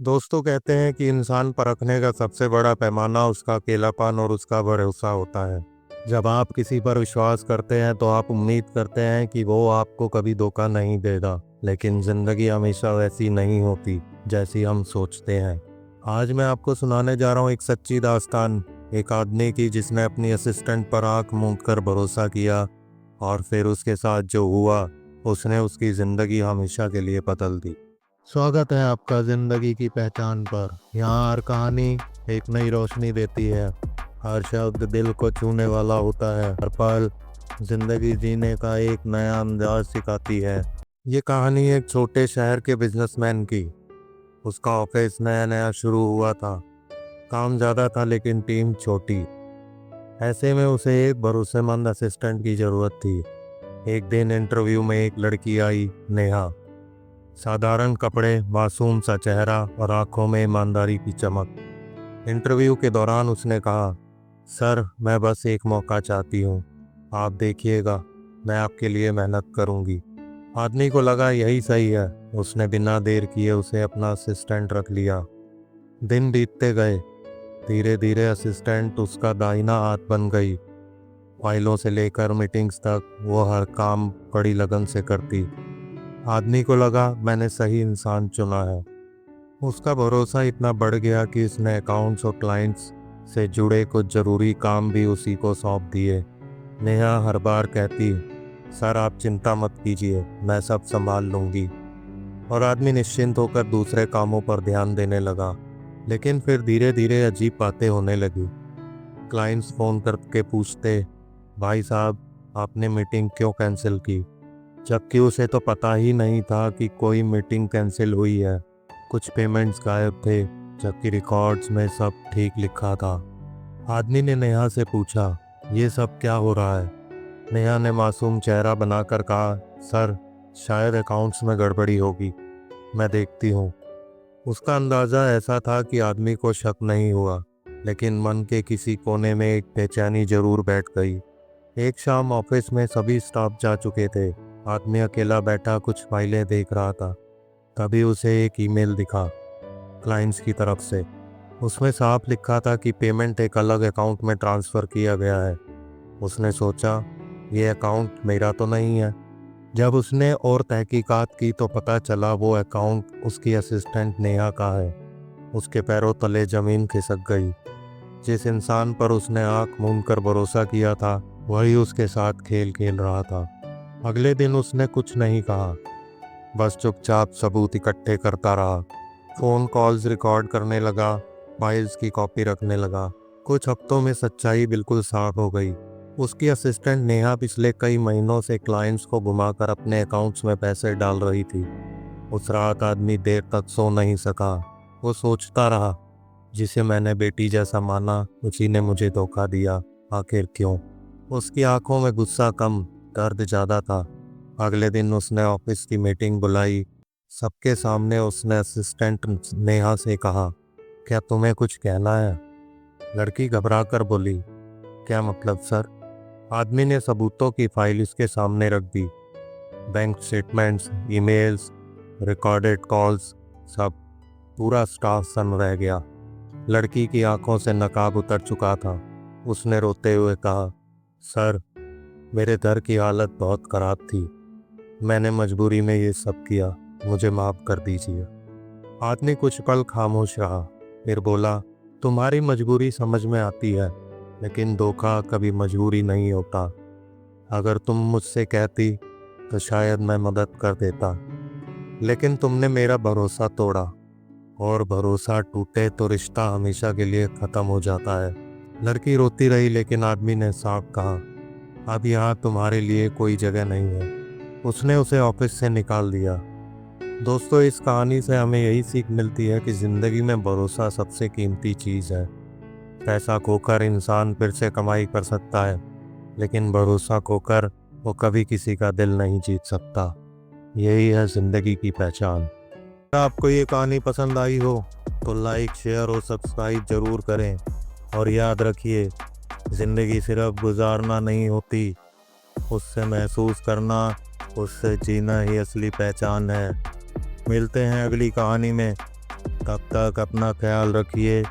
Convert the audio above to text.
दोस्तों कहते हैं कि इंसान परखने का सबसे बड़ा पैमाना उसका अकेलापन और उसका भरोसा होता है। जब आप किसी पर विश्वास करते हैं तो आप उम्मीद करते हैं कि वो आपको कभी धोखा नहीं देगा, लेकिन ज़िंदगी हमेशा वैसी नहीं होती जैसी हम सोचते हैं। आज मैं आपको सुनाने जा रहा हूँ एक सच्ची दास्तान, एक आदमी की जिसने अपनी असिस्टेंट पर आंख मूंद कर भरोसा किया और फिर उसके साथ जो हुआ उसने उसकी ज़िंदगी हमेशा के लिए बदल दी। स्वागत है आपका जिंदगी की पहचान पर। यहाँ हर कहानी एक नई रोशनी देती है, हर शब्द दिल को छूने वाला होता है, हर पल जिंदगी जीने का एक नया अंदाज सिखाती है। ये कहानी एक छोटे शहर के बिजनेसमैन की। उसका ऑफिस नया नया शुरू हुआ था, काम ज़्यादा था लेकिन टीम छोटी। ऐसे में उसे एक भरोसेमंद असिस्टेंट की ज़रूरत थी। एक दिन इंटरव्यू में एक लड़की आई, नेहा। साधारण कपड़े, मासूम सा चेहरा और आंखों में ईमानदारी की चमक। इंटरव्यू के दौरान उसने कहा, सर मैं बस एक मौका चाहती हूँ, आप देखिएगा, मैं आपके लिए मेहनत करूँगी। आदमी को लगा यही सही है। उसने बिना देर किए उसे अपना असिस्टेंट रख लिया। दिन बीतते गए, धीरे धीरे असिस्टेंट उसका दाहिना हाथ बन गई। फाइलों से लेकर मीटिंग्स तक वो हर काम बड़ी लगन से करती। आदमी को लगा मैंने सही इंसान चुना है। उसका भरोसा इतना बढ़ गया कि उसने अकाउंट्स और क्लाइंट्स से जुड़े कुछ ज़रूरी काम भी उसी को सौंप दिए। नेहा हर बार कहती, सर आप चिंता मत कीजिए, मैं सब संभाल लूँगी। और आदमी निश्चिंत होकर दूसरे कामों पर ध्यान देने लगा। लेकिन फिर धीरे धीरे अजीब बातें होने लगी। क्लाइंट्स फ़ोन करके पूछते, भाई साहब आपने मीटिंग क्यों कैंसिल की, जबकि उसे तो पता ही नहीं था कि कोई मीटिंग कैंसिल हुई है। कुछ पेमेंट्स गायब थे, जबकि रिकॉर्ड्स में सब ठीक लिखा था। आदमी ने नेहा से पूछा, ये सब क्या हो रहा है? नेहा ने मासूम चेहरा बनाकर कहा, सर शायद अकाउंट्स में गड़बड़ी होगी, मैं देखती हूँ। उसका अंदाज़ा ऐसा था कि आदमी को शक नहीं हुआ, लेकिन मन के किसी कोने में एक बेचैनी जरूर बैठ गई। एक शाम ऑफिस में सभी स्टाफ जा चुके थे। आदमी अकेला बैठा कुछ फाइलें देख रहा था। तभी उसे एक ईमेल दिखा, क्लाइंट्स की तरफ से। उसमें साफ लिखा था कि पेमेंट एक अलग अकाउंट में ट्रांसफ़र किया गया है। उसने सोचा, ये अकाउंट मेरा तो नहीं है। जब उसने और तहकीकात की तो पता चला वो अकाउंट उसकी असिस्टेंट नेहा का है। उसके पैरों तले ज़मीन खिसक गई। जिस इंसान पर उसने आंख मूंद कर भरोसा किया था, वही उसके साथ खेल खेल रहा था। अगले दिन उसने कुछ नहीं कहा, बस चुपचाप सबूत इकट्ठे करता रहा। फ़ोन कॉल्स रिकॉर्ड करने लगा, फाइल्स की कॉपी रखने लगा। कुछ हफ्तों में सच्चाई बिल्कुल साफ हो गई। उसकी असिस्टेंट नेहा पिछले कई महीनों से क्लाइंट्स को घुमाकर अपने अकाउंट्स में पैसे डाल रही थी। उस रात आदमी देर तक सो नहीं सका। वो सोचता रहा, जिसे मैंने बेटी जैसा माना उसी ने मुझे धोखा दिया, आखिर क्यों? उसकी आंखों में गुस्सा कम, दर्द ज़्यादा था। अगले दिन उसने ऑफिस की मीटिंग बुलाई। सबके सामने उसने असिस्टेंट नेहा से कहा, क्या तुम्हें कुछ कहना है? लड़की घबरा कर बोली, क्या मतलब सर? आदमी ने सबूतों की फाइल इसके सामने रख दी। Bank statements, emails, recorded calls, सब। पूरा स्टाफ सन्न रह गया। लड़की की आंखों से नकाब उतर चुका था। उसने रोते हुए कहा, सर मेरे घर की हालत बहुत ख़राब थी, मैंने मजबूरी में ये सब किया, मुझे माफ़ कर दीजिए। आदमी कुछ पल खामोश रहा, फिर बोला, तुम्हारी मजबूरी समझ में आती है, लेकिन धोखा कभी मजबूरी नहीं होता। अगर तुम मुझसे कहती तो शायद मैं मदद कर देता, लेकिन तुमने मेरा भरोसा तोड़ा, और भरोसा टूटे तो रिश्ता हमेशा के लिए ख़त्म हो जाता है। लड़की रोती रही, लेकिन आदमी ने साफ कहा, अब यहाँ तुम्हारे लिए कोई जगह नहीं है। उसने उसे ऑफिस से निकाल दिया। दोस्तों इस कहानी से हमें यही सीख मिलती है कि ज़िंदगी में भरोसा सबसे कीमती चीज़ है। पैसा खोकर इंसान फिर से कमाई कर सकता है, लेकिन भरोसा खोकर वो कभी किसी का दिल नहीं जीत सकता। यही है ज़िंदगी की पहचान। अगर आपको ये कहानी पसंद आई हो तो लाइक, शेयर और सब्सक्राइब ज़रूर करें। और याद रखिए, ज़िंदगी सिर्फ गुजारना नहीं होती, उससे महसूस करना, उससे जीना ही असली पहचान है। मिलते हैं अगली कहानी में। तब तक अपना ख्याल रखिए।